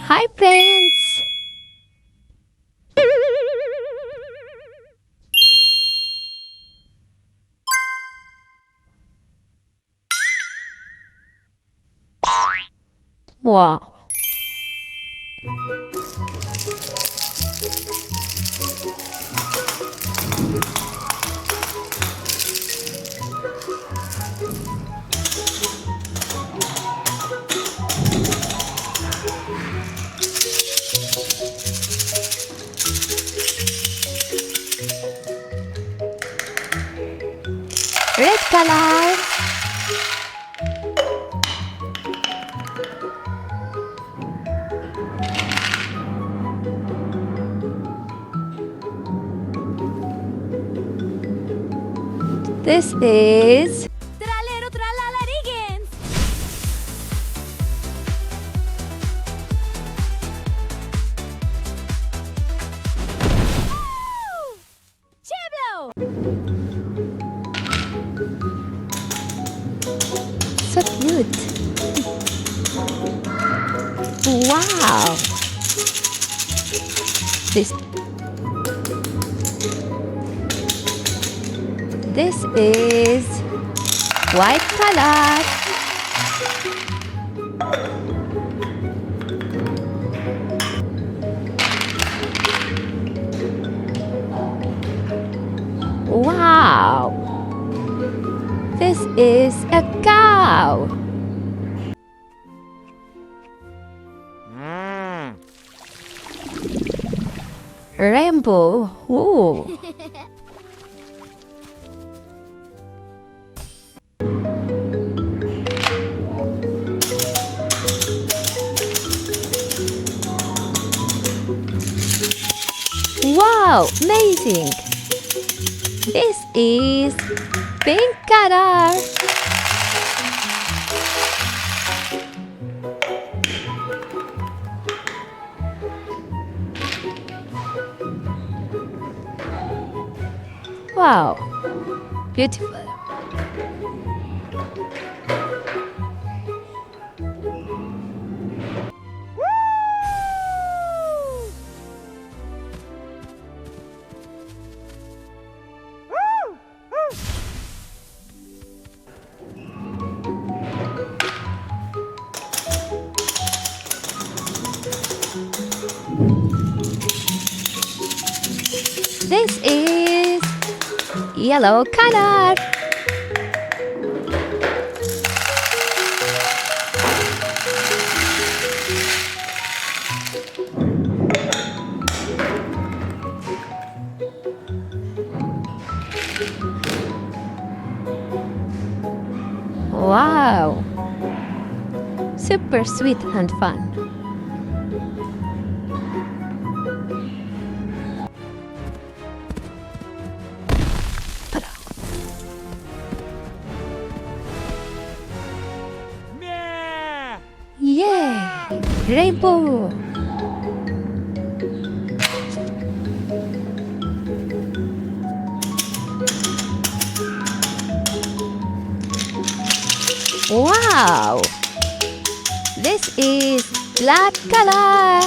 Hi friends! Wow! Red color. This is Tralero Tralalarigens! Chiblo! so cute. Wow! This is white color. Wow! This is a cow. Rainbow. Ooh. Wow, amazing! This is pink color. Wow, beautiful. This is yellow color. Wow! Super sweet and fun. Yay! Rainbow! Wow! This is black color.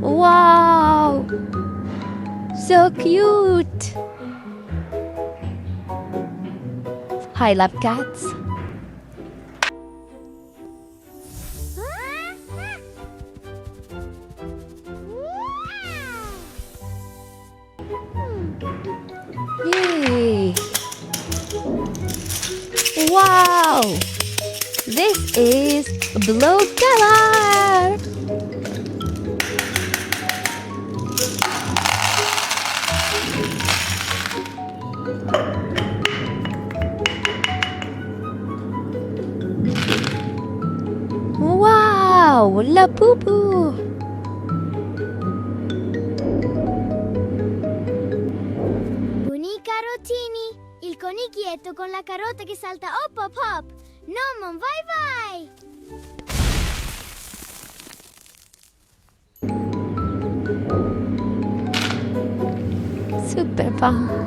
Wow! So cute! I love cats. Yay! Wow! This is blue color. Wow! La poo-poo! Bunica Rotini, il conichietto con la carota che salta hop hop hop. Nomon vai vai! super fun.